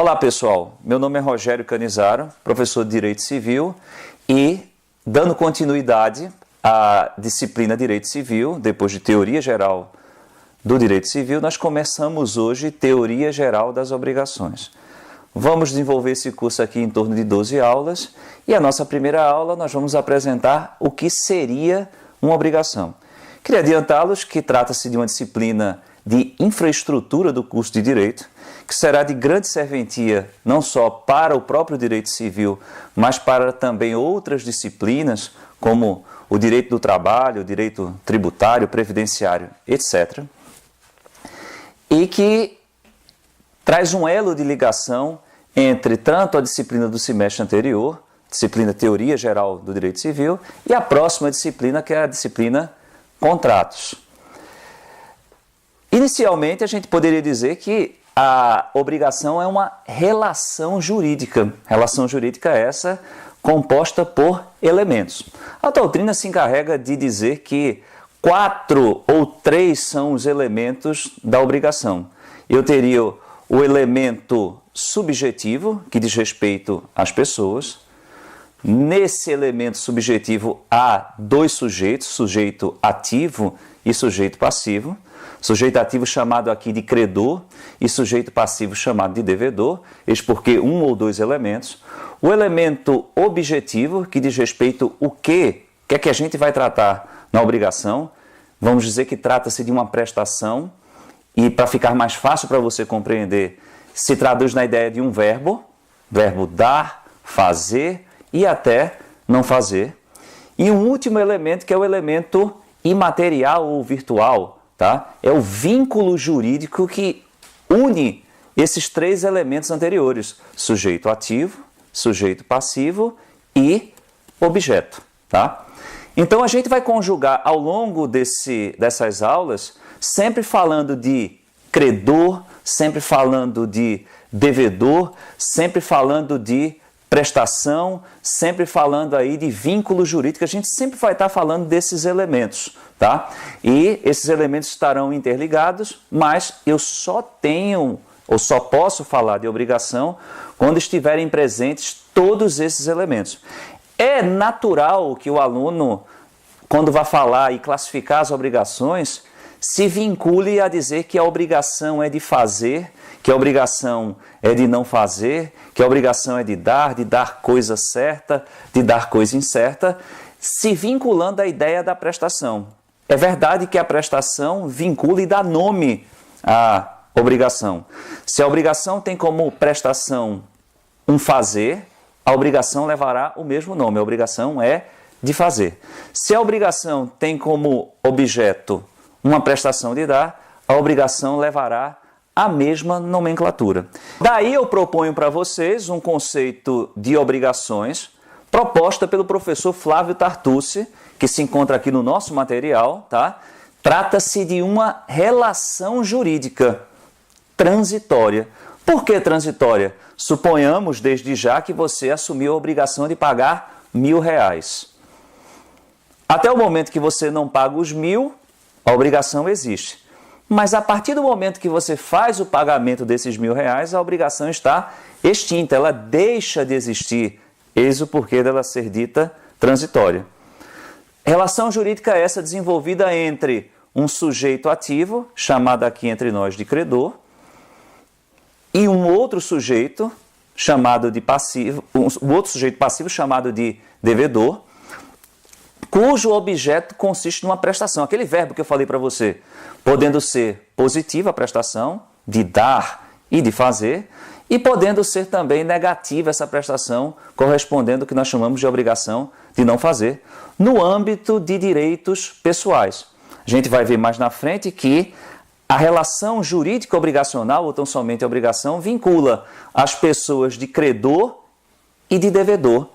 Olá pessoal, meu nome é Rogério Canizaro, professor de Direito Civil e dando continuidade à disciplina Direito Civil, depois de Teoria Geral do Direito Civil, nós começamos hoje Teoria Geral das Obrigações. Vamos desenvolver esse curso aqui em torno de 12 aulas e a nossa primeira aula nós vamos apresentar o que seria uma obrigação. Queria adiantá-los que trata-se de uma disciplina de infraestrutura do curso de Direito, que será de grande serventia não só para o próprio direito civil, mas para também outras disciplinas, como o direito do trabalho, o direito tributário, previdenciário, etc. E que traz um elo de ligação entre tanto a disciplina do semestre anterior, disciplina Teoria Geral do Direito Civil, e a próxima disciplina, que é a disciplina Contratos. Inicialmente, a gente poderia dizer que a obrigação é uma relação jurídica. Relação jurídica essa composta por elementos. A doutrina se encarrega de dizer que 4 ou 3 são os elementos da obrigação. Eu teria o elemento subjetivo, que diz respeito às pessoas. Nesse elemento subjetivo há 2 sujeitos, sujeito ativo e sujeito passivo. Sujeito ativo chamado aqui de credor e sujeito passivo chamado de devedor, eis porque 1 ou 2 elementos. O elemento objetivo, que diz respeito ao que é que a gente vai tratar na obrigação. Vamos dizer que trata-se de uma prestação e, para ficar mais fácil para você compreender, se traduz na ideia de um verbo dar, fazer e até não fazer. E um último elemento que é o elemento imaterial ou virtual, tá? É o vínculo jurídico que une esses 3 elementos anteriores: sujeito ativo, sujeito passivo e objeto, tá? Então a gente vai conjugar ao longo dessas aulas, sempre falando de credor, sempre falando de devedor, sempre falando de prestação, sempre falando aí de vínculo jurídico. A gente sempre vai estar falando desses elementos, tá? E esses elementos estarão interligados, mas eu só posso falar de obrigação quando estiverem presentes todos esses elementos. É natural que o aluno, quando vai falar e classificar as obrigações, se vincule a dizer que a obrigação é de fazer, que a obrigação é de não fazer, que a obrigação é de dar coisa certa, de dar coisa incerta, se vinculando à ideia da prestação. É verdade que a prestação vincula e dá nome à obrigação. Se a obrigação tem como prestação um fazer, a obrigação levará o mesmo nome. A obrigação é de fazer. Se a obrigação tem como objeto uma prestação de dar, a obrigação levará a mesma nomenclatura. Daí eu proponho para vocês um conceito de obrigações proposta pelo professor Flávio Tartucci, que se encontra aqui no nosso material, tá? Trata-se de uma relação jurídica transitória. Por que transitória? Suponhamos desde já que você assumiu a obrigação de pagar R$1.000. Até o momento que você não paga os 1.000, a obrigação existe. Mas a partir do momento que você faz o pagamento desses R$1.000, a obrigação está extinta, ela deixa de existir. Eis o porquê dela ser dita transitória. Relação jurídica essa desenvolvida entre um sujeito ativo, chamado aqui entre nós de credor, e um outro sujeito chamado de passivo, um outro sujeito passivo chamado de devedor, cujo objeto consiste numa prestação. Aquele verbo que eu falei para você, podendo ser positiva a prestação, de dar e de fazer, e podendo ser também negativa essa prestação, correspondendo ao que nós chamamos de obrigação de não fazer, no âmbito de direitos pessoais. A gente vai ver mais na frente que a relação jurídica obrigacional, ou tão somente a obrigação, vincula as pessoas de credor e de devedor.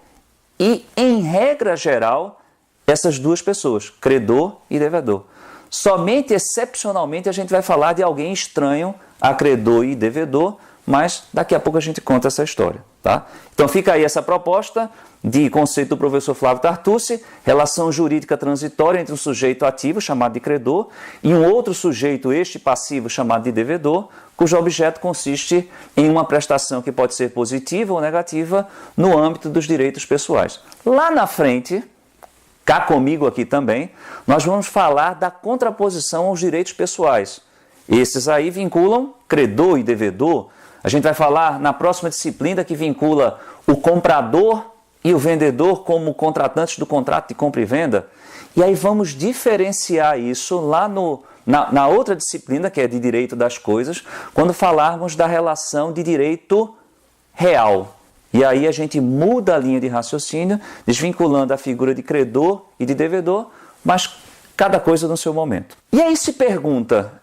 E, em regra geral, essas 2 pessoas, credor e devedor. Somente excepcionalmente a gente vai falar de alguém estranho a credor e devedor, mas daqui a pouco a gente conta essa história, tá? Então fica aí essa proposta de conceito do professor Flávio Tartucci, relação jurídica transitória entre um sujeito ativo, chamado de credor, e um outro sujeito, este passivo, chamado de devedor, cujo objeto consiste em uma prestação que pode ser positiva ou negativa no âmbito dos direitos pessoais. Lá na frente, cá comigo aqui também, nós vamos falar da contraposição aos direitos pessoais. Esses aí vinculam credor e devedor. A gente vai falar na próxima disciplina que vincula o comprador e o vendedor como contratantes do contrato de compra e venda. E aí vamos diferenciar isso lá na outra disciplina, que é de direito das coisas, quando falarmos da relação de direito real. E aí a gente muda a linha de raciocínio, desvinculando a figura de credor e de devedor, mas cada coisa no seu momento. E aí se pergunta,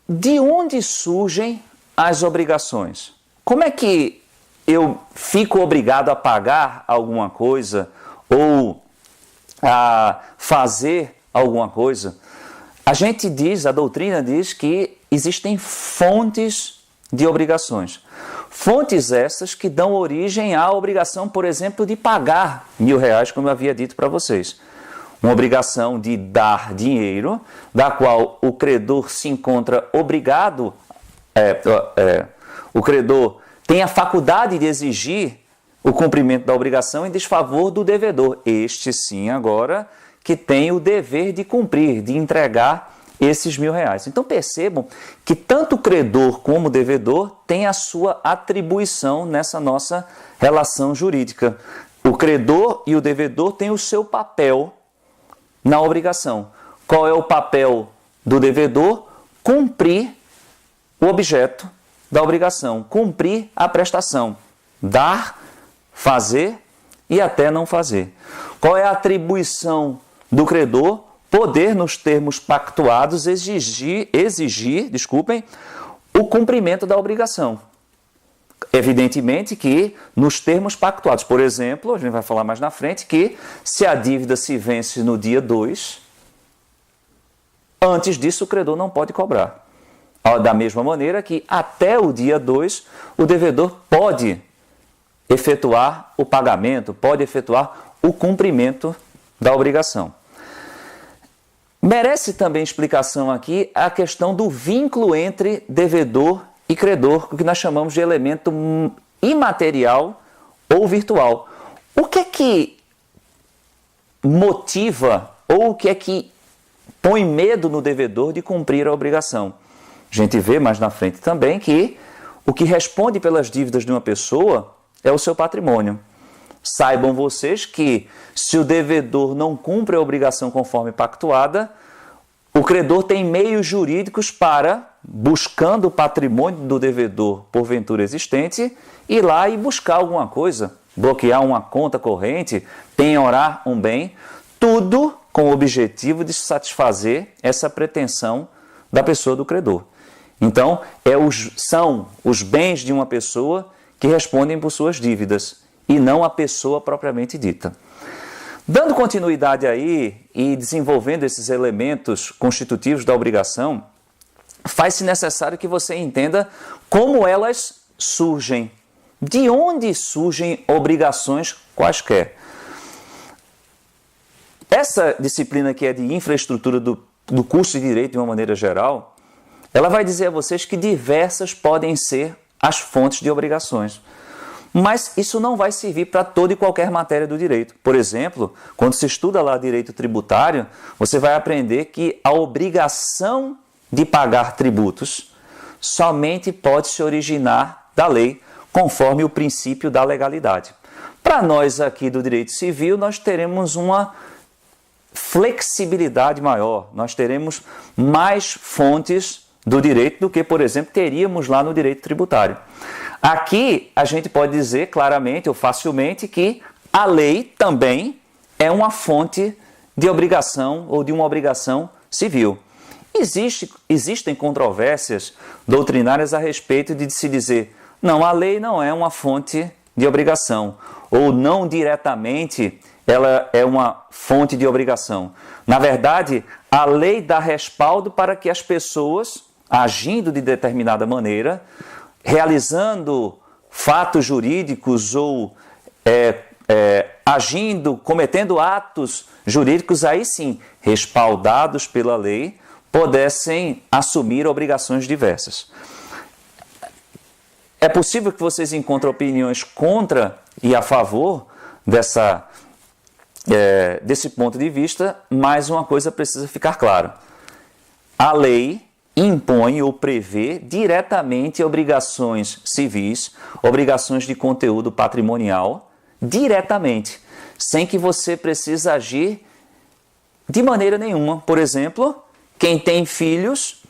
de onde surgem as obrigações? Como é que eu fico obrigado a pagar alguma coisa ou a fazer alguma coisa? A gente diz, a doutrina diz que existem fontes de obrigações. Fontes essas que dão origem à obrigação, por exemplo, de pagar R$1.000, como eu havia dito para vocês. Uma obrigação de dar dinheiro, da qual o credor se encontra obrigado, o credor tem a faculdade de exigir o cumprimento da obrigação em desfavor do devedor. Este sim, agora, que tem o dever de cumprir, de entregar esses R$1.000. Então percebam que tanto o credor como o devedor têm a sua atribuição nessa nossa relação jurídica. O credor e o devedor têm o seu papel na obrigação. Qual é o papel do devedor? Cumprir o objeto da obrigação, cumprir a prestação, dar, fazer e até não fazer. Qual é a atribuição do credor? Poder, nos termos pactuados, exigir, o cumprimento da obrigação. Evidentemente que nos termos pactuados, por exemplo, a gente vai falar mais na frente, que se a dívida se vence no dia 2, antes disso o credor não pode cobrar. Da mesma maneira que até o dia 2 o devedor pode efetuar o pagamento, pode efetuar o cumprimento da obrigação. Merece também explicação aqui a questão do vínculo entre devedor e credor, o que nós chamamos de elemento imaterial ou virtual. O que é que motiva ou o que é que põe medo no devedor de cumprir a obrigação? A gente vê mais na frente também que o que responde pelas dívidas de uma pessoa é o seu patrimônio. Saibam vocês que se o devedor não cumpre a obrigação conforme pactuada, o credor tem meios jurídicos para, buscando o patrimônio do devedor porventura existente, ir lá e buscar alguma coisa, bloquear uma conta corrente, penhorar um bem, tudo com o objetivo de satisfazer essa pretensão da pessoa do credor. Então, são os bens de uma pessoa que respondem por suas dívidas, e não a pessoa propriamente dita. Dando continuidade aí e desenvolvendo esses elementos constitutivos da obrigação, faz-se necessário que você entenda como elas surgem. De onde surgem obrigações quaisquer? Essa disciplina que é de infraestrutura do curso de Direito de uma maneira geral, ela vai dizer a vocês que diversas podem ser as fontes de obrigações. Mas isso não vai servir para toda e qualquer matéria do direito. Por exemplo, quando se estuda lá direito tributário, você vai aprender que a obrigação de pagar tributos somente pode se originar da lei, conforme o princípio da legalidade. Para nós aqui do direito civil, nós teremos uma flexibilidade maior, nós teremos mais fontes do direito do que, por exemplo, teríamos lá no direito tributário. Aqui a gente pode dizer claramente ou facilmente que a lei também é uma fonte de obrigação ou de uma obrigação civil. Existem controvérsias doutrinárias a respeito de se dizer não, a lei não é uma fonte de obrigação ou não diretamente ela é uma fonte de obrigação. Na verdade, a lei dá respaldo para que as pessoas, agindo de determinada maneira, realizando fatos jurídicos ou agindo, cometendo atos jurídicos, aí sim, respaldados pela lei, pudessem assumir obrigações diversas. É possível que vocês encontrem opiniões contra e a favor desse ponto de vista, mas uma coisa precisa ficar clara. A lei impõe ou prevê diretamente obrigações civis, obrigações de conteúdo patrimonial, diretamente, sem que você precise agir de maneira nenhuma. Por exemplo, quem tem filhos,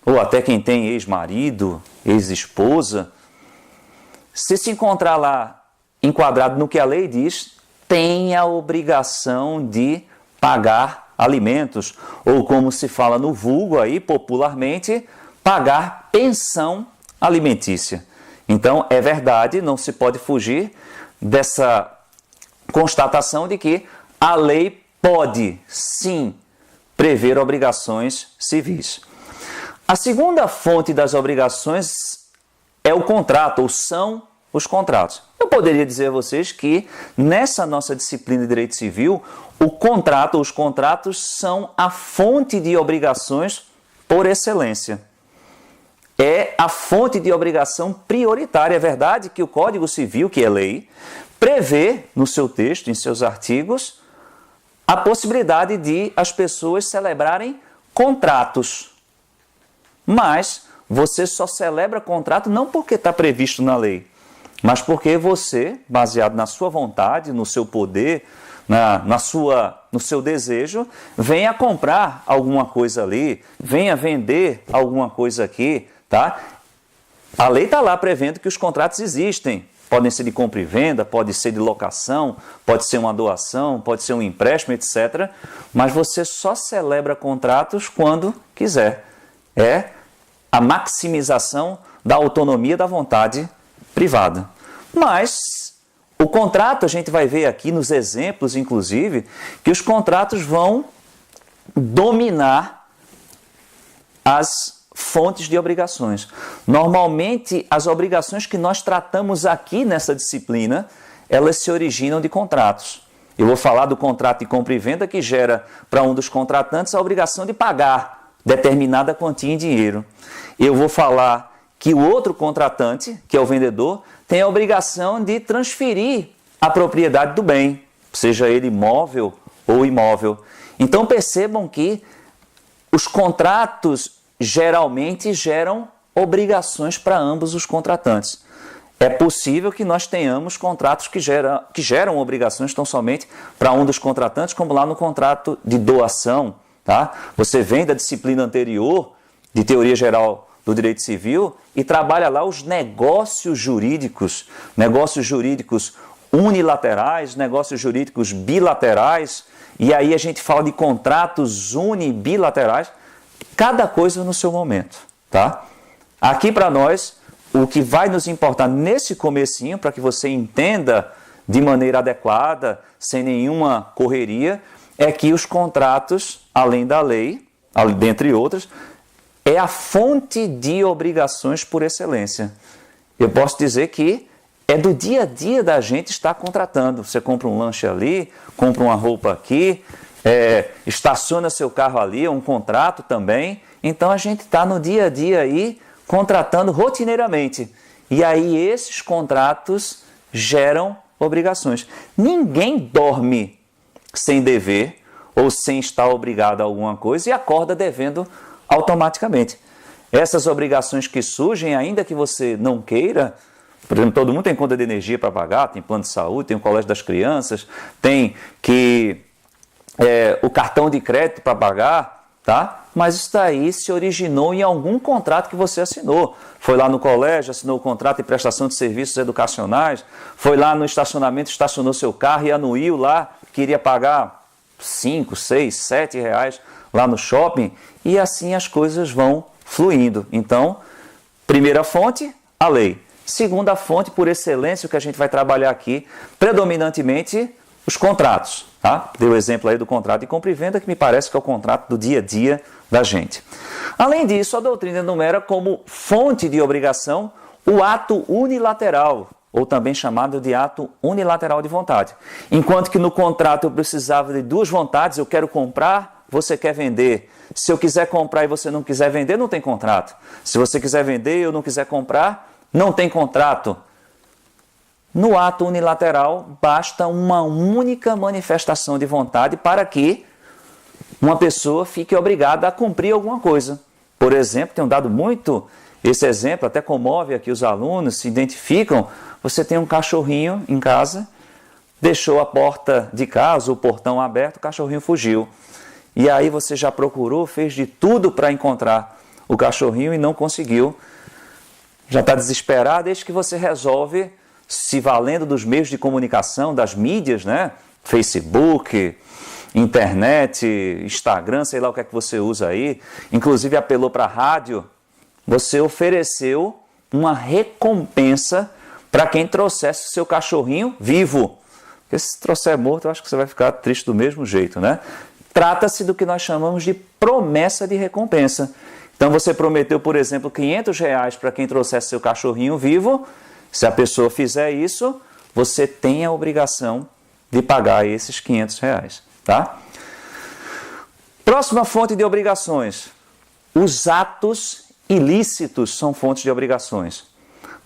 ou até quem tem ex-marido, ex-esposa, se encontrar lá enquadrado no que a lei diz, tem a obrigação de pagar alimentos, ou como se fala no vulgo aí, popularmente, pagar pensão alimentícia. Então, é verdade, não se pode fugir dessa constatação de que a lei pode, sim, prever obrigações civis. A segunda fonte das obrigações é o contrato, ou são os contratos. Eu poderia dizer a vocês que nessa nossa disciplina de Direito Civil, o contrato, os contratos são a fonte de obrigações por excelência. É a fonte de obrigação prioritária. É verdade que o Código Civil, que é lei, prevê no seu texto, em seus artigos, a possibilidade de as pessoas celebrarem contratos. Mas você só celebra contrato não porque está previsto na lei, mas porque você, baseado na sua vontade, no seu poder, no seu desejo, venha comprar alguma coisa ali, venha vender alguma coisa aqui, tá? A lei está lá prevendo que os contratos existem. Podem ser de compra e venda, pode ser de locação, pode ser uma doação, pode ser um empréstimo, etc. Mas você só celebra contratos quando quiser. É a maximização da autonomia da vontade privada. Mas o contrato, a gente vai ver aqui nos exemplos, inclusive, que os contratos vão dominar as fontes de obrigações. Normalmente, as obrigações que nós tratamos aqui nessa disciplina, elas se originam de contratos. Eu vou falar do contrato de compra e venda que gera para um dos contratantes a obrigação de pagar determinada quantia em dinheiro. Eu vou falar que o outro contratante, que é o vendedor, tem a obrigação de transferir a propriedade do bem, seja ele móvel ou imóvel. Então percebam que os contratos geralmente geram obrigações para ambos os contratantes. É possível que nós tenhamos contratos que geram obrigações tão somente para um dos contratantes, como lá no contrato de doação. Tá? Você vem da disciplina anterior de Teoria Geral do Direito Civil e trabalha lá os negócios jurídicos unilaterais, negócios jurídicos bilaterais, e aí a gente fala de contratos unibilaterais, cada coisa no seu momento, tá? Aqui para nós, o que vai nos importar nesse comecinho, para que você entenda de maneira adequada, sem nenhuma correria, é que os contratos, além da lei, dentre outras, é a fonte de obrigações por excelência. Eu posso dizer que é do dia a dia da gente estar contratando. Você compra um lanche ali, compra uma roupa aqui, estaciona seu carro ali, é um contrato também. Então a gente está no dia a dia aí contratando rotineiramente. E aí esses contratos geram obrigações. Ninguém dorme sem dever ou sem estar obrigado a alguma coisa e acorda devendo automaticamente. Essas obrigações que surgem, ainda que você não queira, por exemplo, todo mundo tem conta de energia para pagar, tem plano de saúde, tem o colégio das crianças, tem o cartão de crédito para pagar, tá? Mas isso daí se originou em algum contrato que você assinou. Foi lá no colégio, assinou o contrato de prestação de serviços educacionais, foi lá no estacionamento, estacionou seu carro e anuiu lá, queria pagar 5, 6, 7 reais lá no shopping, e assim as coisas vão fluindo. Então, primeira fonte, a lei. Segunda fonte, por excelência, o que a gente vai trabalhar aqui, predominantemente, os contratos. Tá? Dei o exemplo aí do contrato de compra e venda, que me parece que é o contrato do dia a dia da gente. Além disso, a doutrina enumera como fonte de obrigação o ato unilateral, ou também chamado de ato unilateral de vontade. Enquanto que no contrato eu precisava de duas vontades, eu quero comprar, você quer vender. Se eu quiser comprar e você não quiser vender, não tem contrato. Se você quiser vender e eu não quiser comprar, não tem contrato. No ato unilateral, basta uma única manifestação de vontade para que uma pessoa fique obrigada a cumprir alguma coisa. Por exemplo, tenho dado muito esse exemplo, até comove aqui os alunos, se identificam. Você tem um cachorrinho em casa, deixou a porta de casa, o portão aberto, o cachorrinho fugiu. E aí você já procurou, fez de tudo para encontrar o cachorrinho e não conseguiu. Já está desesperado, desde que você resolve, se valendo dos meios de comunicação, das mídias, né? Facebook, internet, Instagram, sei lá o que é que você usa aí, inclusive apelou para a rádio, você ofereceu uma recompensa para quem trouxesse o seu cachorrinho vivo. Porque se trouxer morto, eu acho que você vai ficar triste do mesmo jeito, né? Trata-se do que nós chamamos de promessa de recompensa. Então você prometeu, por exemplo, R$500 para quem trouxesse seu cachorrinho vivo. Se a pessoa fizer isso, você tem a obrigação de pagar esses R$500, tá? Próxima fonte de obrigações. Os atos ilícitos são fontes de obrigações.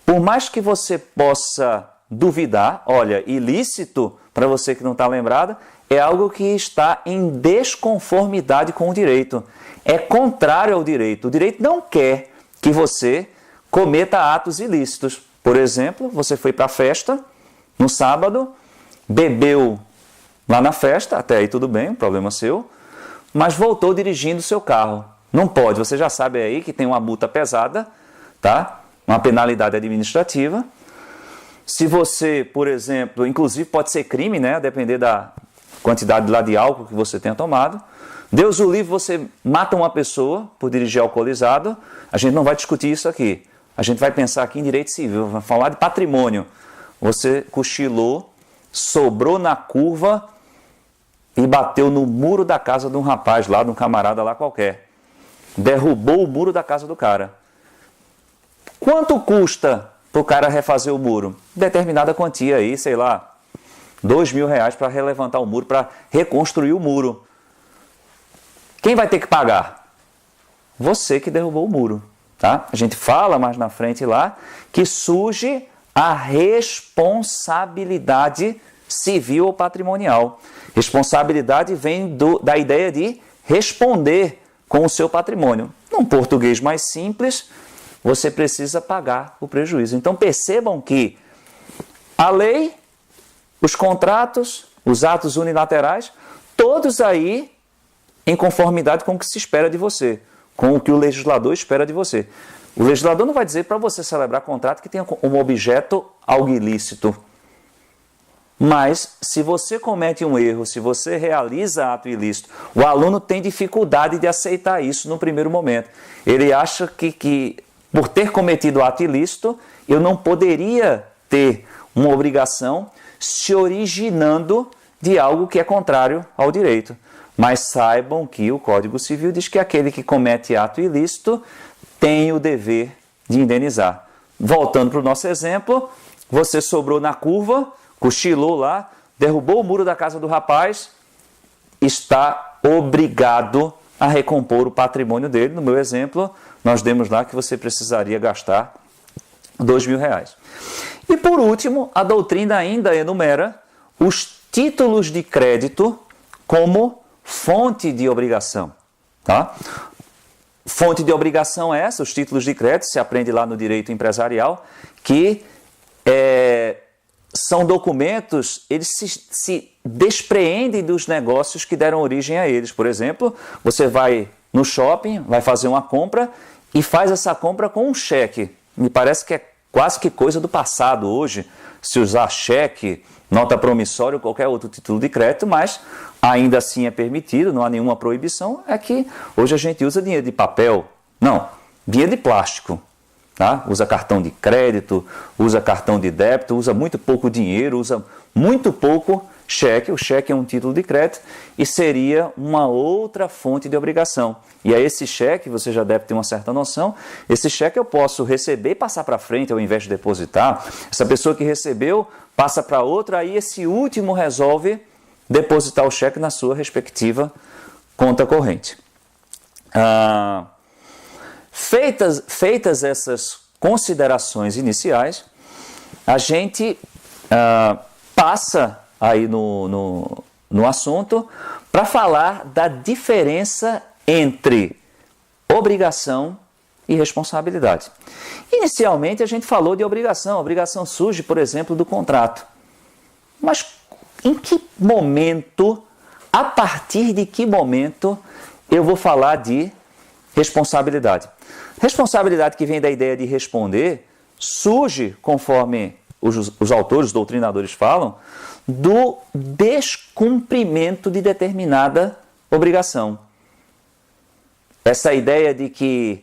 Por mais que você possa duvidar, olha, ilícito, para você que não está lembrado, é algo que está em desconformidade com o direito. É contrário ao direito. O direito não quer que você cometa atos ilícitos. Por exemplo, você foi para a festa no sábado, bebeu lá na festa, até aí tudo bem, problema seu, mas voltou dirigindo o seu carro. Não pode, você já sabe aí que tem uma multa pesada, tá? Uma penalidade administrativa. Se você, por exemplo, inclusive pode ser crime, né? A depender da quantidade lá de álcool que você tenha tomado. Deus o livre, você mata uma pessoa por dirigir alcoolizado. A gente não vai discutir isso aqui. A gente vai pensar aqui em direito civil, vai falar de patrimônio. Você cochilou, sobrou na curva e bateu no muro da casa de um rapaz lá, de um camarada lá qualquer. Derrubou o muro da casa do cara. Quanto custa para o cara refazer o muro? Determinada quantia aí, sei lá, R$2.000 para relevantar o muro, para reconstruir o muro. Quem vai ter que pagar? Você que derrubou o muro. Tá? A gente fala mais na frente lá que surge a responsabilidade civil ou patrimonial. Responsabilidade vem da ideia de responder com o seu patrimônio. Num português mais simples, você precisa pagar o prejuízo. Então percebam que a lei, os contratos, os atos unilaterais, todos aí em conformidade com o que se espera de você, com o que o legislador espera de você. O legislador não vai dizer para você celebrar contrato que tenha como objeto algo ilícito. Mas, se você comete um erro, se você realiza ato ilícito, o aluno tem dificuldade de aceitar isso no primeiro momento. Ele acha que por ter cometido ato ilícito, eu não poderia ter uma obrigação se originando de algo que é contrário ao direito. Mas saibam que o Código Civil diz que aquele que comete ato ilícito tem o dever de indenizar. Voltando para o nosso exemplo, você sobrou na curva, cochilou lá, derrubou o muro da casa do rapaz, está obrigado a recompor o patrimônio dele. No meu exemplo, nós demos lá que você precisaria gastar R$2.000. E por último, a doutrina ainda enumera os títulos de crédito como fonte de obrigação. Tá? Fonte de obrigação é essa, os títulos de crédito, se aprende lá no direito empresarial, que são documentos, eles se despreendem dos negócios que deram origem a eles. Por exemplo, você vai no shopping, vai fazer uma compra e faz essa compra com um cheque. Me parece que é quase que coisa do passado hoje, se usar cheque, nota promissória ou qualquer outro título de crédito, mas ainda assim é permitido, não há nenhuma proibição, é que hoje a gente usa dinheiro de papel. Não, dinheiro de plástico. Tá? Usa cartão de crédito, usa cartão de débito, usa muito pouco dinheiro, usa muito pouco cheque. O cheque é um título de crédito e seria uma outra fonte de obrigação. E aí esse cheque, você já deve ter uma certa noção, esse cheque eu posso receber e passar para frente ao invés de depositar. Essa pessoa que recebeu passa para outra, aí esse último resolve depositar o cheque na sua respectiva conta corrente. Feitas essas considerações iniciais, a gente passa aí no assunto para falar da diferença entre obrigação e responsabilidade. Inicialmente a gente falou de obrigação. A obrigação surge, por exemplo, do contrato. Mas em que momento, a partir de que momento eu vou falar de responsabilidade? Responsabilidade, que vem da ideia de responder, surge, conforme os autores, os doutrinadores falam, do descumprimento de determinada obrigação. Essa ideia de que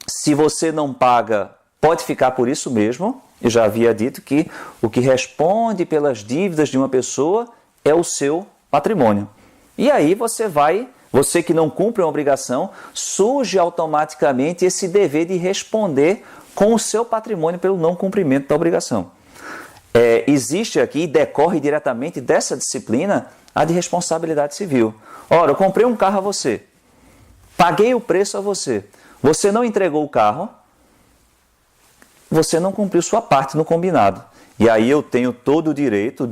se você não paga, pode ficar por isso mesmo. Eu já havia dito que o que responde pelas dívidas de uma pessoa é o seu patrimônio. E aí você que não cumpre uma obrigação, surge automaticamente esse dever de responder com o seu patrimônio pelo não cumprimento da obrigação. Existe aqui, decorre diretamente dessa disciplina, a de responsabilidade civil. Ora, eu comprei um carro a você, paguei o preço a você, você não entregou o carro, você não cumpriu sua parte no combinado. E aí eu tenho todo o direito,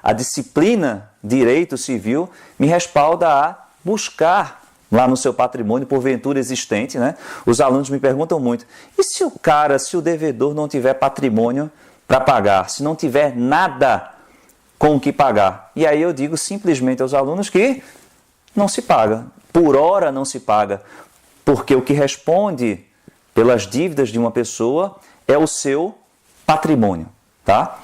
a disciplina direito civil me respalda a buscar lá no seu patrimônio, porventura existente, né? Os alunos me perguntam muito, e se o devedor não tiver patrimônio para pagar, se não tiver nada com o que pagar? E aí eu digo simplesmente aos alunos que não se paga, por hora não se paga, porque o que responde pelas dívidas de uma pessoa é o seu patrimônio, tá?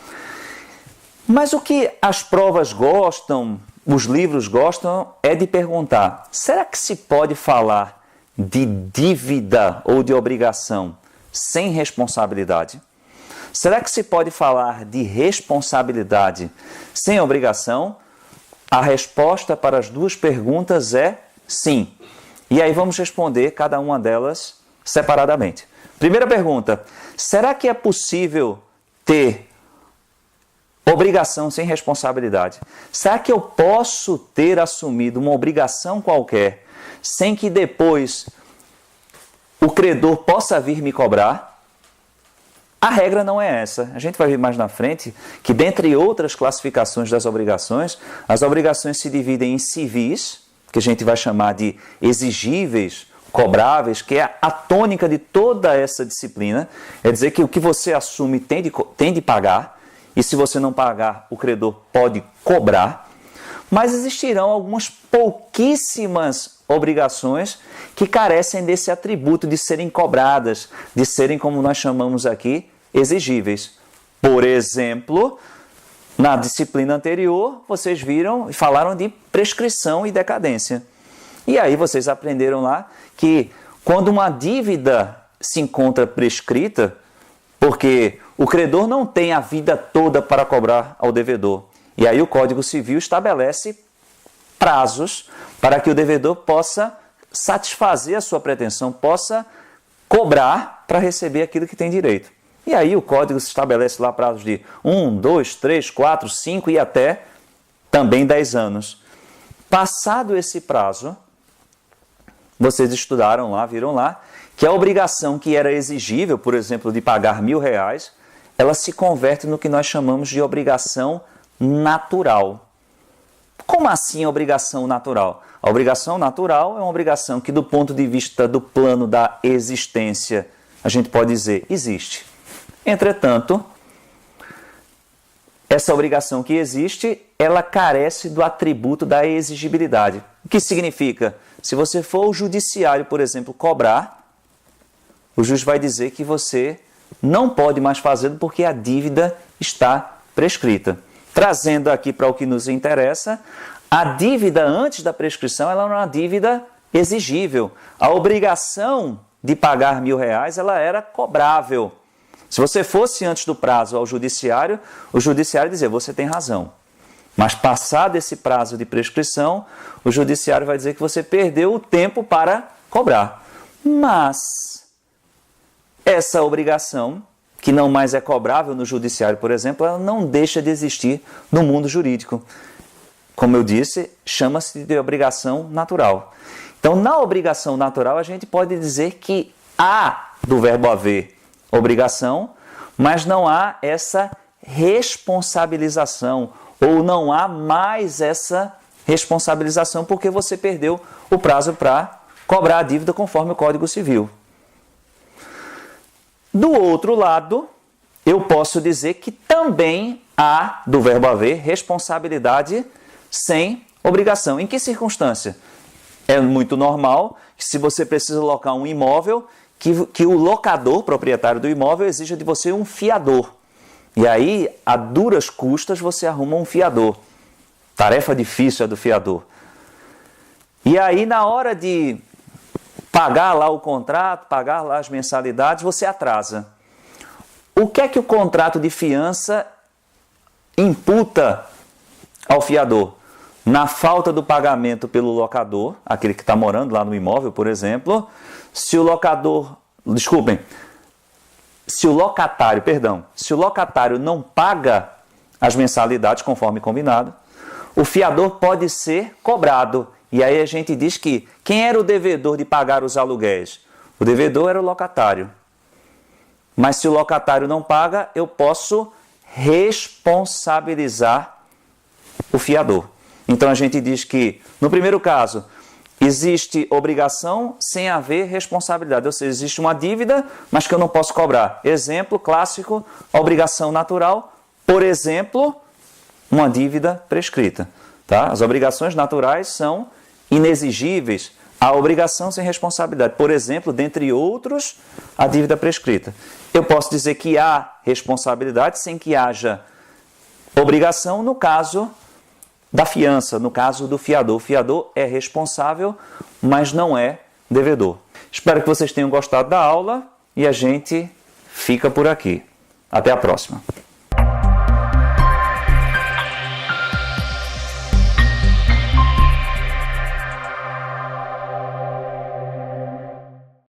Mas o que as provas gostam, os livros gostam, é de perguntar, será que se pode falar de dívida ou de obrigação sem responsabilidade? Será que se pode falar de responsabilidade sem obrigação? A resposta para as duas perguntas é sim. E aí vamos responder cada uma delas separadamente. Primeira pergunta, será que é possível ter obrigação sem responsabilidade? Será que eu posso ter assumido uma obrigação qualquer sem que depois o credor possa vir me cobrar? A regra não é essa. A gente vai ver mais na frente que, dentre outras classificações das obrigações, as obrigações se dividem em civis, que a gente vai chamar de exigíveis, cobráveis, que é a tônica de toda essa disciplina. É dizer que o que você assume tem de pagar, e se você não pagar, o credor pode cobrar. Mas existirão algumas pouquíssimas obrigações que carecem desse atributo de serem cobradas, de serem, como nós chamamos aqui, exigíveis. Por exemplo, na disciplina anterior, vocês viram e falaram de prescrição e decadência. E aí vocês aprenderam lá que quando uma dívida se encontra prescrita, porque o credor não tem a vida toda para cobrar ao devedor, e aí o Código Civil estabelece prazos para que o devedor possa satisfazer a sua pretensão, possa cobrar para receber aquilo que tem direito. E aí o Código estabelece lá prazos de 1, 2, 3, 4, 5 e até também 10 anos. Passado esse prazo, vocês estudaram lá, viram lá, que a obrigação que era exigível, por exemplo, de pagar R$1.000, ela se converte no que nós chamamos de obrigação natural. Como assim obrigação natural? A obrigação natural é uma obrigação que, do ponto de vista do plano da existência, a gente pode dizer, existe. Entretanto, essa obrigação que existe, ela carece do atributo da exigibilidade. O que significa? Se você for ao judiciário, por exemplo, cobrar, o juiz vai dizer que você não pode mais fazê-lo porque a dívida está prescrita. Trazendo aqui para o que nos interessa, a dívida antes da prescrição ela era uma dívida exigível. A obrigação de pagar R$1.000 ela era cobrável. Se você fosse antes do prazo ao judiciário, o judiciário dizia, você tem razão. Mas passado esse prazo de prescrição, o judiciário vai dizer que você perdeu o tempo para cobrar. Mas essa obrigação, que não mais é cobrável no judiciário, por exemplo, ela não deixa de existir no mundo jurídico. Como eu disse, chama-se de obrigação natural. Então, na obrigação natural, a gente pode dizer que há, do verbo haver, obrigação, mas não há essa responsabilização, ou não há mais essa responsabilização porque você perdeu o prazo para cobrar a dívida conforme o Código Civil. Do outro lado, eu posso dizer que também há, do verbo haver, responsabilidade sem obrigação. Em que circunstância? É muito normal que, se você precisa locar um imóvel, que o locador, proprietário do imóvel, exija de você um fiador. E aí, a duras custas, você arruma um fiador. Tarefa difícil a do fiador. E aí, na hora de pagar lá o contrato, pagar lá as mensalidades, você atrasa. O que é que o contrato de fiança imputa ao fiador? Na falta do pagamento pelo locador, aquele que está morando lá no imóvel, por exemplo, se o locatário não paga as mensalidades conforme combinado, o fiador pode ser cobrado. E aí a gente diz que quem era o devedor de pagar os aluguéis? O devedor era o locatário. Mas se o locatário não paga, eu posso responsabilizar o fiador. Então a gente diz que, no primeiro caso, existe obrigação sem haver responsabilidade. Ou seja, existe uma dívida, mas que eu não posso cobrar. Exemplo clássico, obrigação natural, por exemplo, uma dívida prescrita. Tá? As obrigações naturais são inexigíveis. A obrigação sem responsabilidade, por exemplo, dentre outros, a dívida prescrita. Eu posso dizer que há responsabilidade sem que haja obrigação no caso da fiança, no caso do fiador. O fiador é responsável, mas não é devedor. Espero que vocês tenham gostado da aula e a gente fica por aqui. Até a próxima.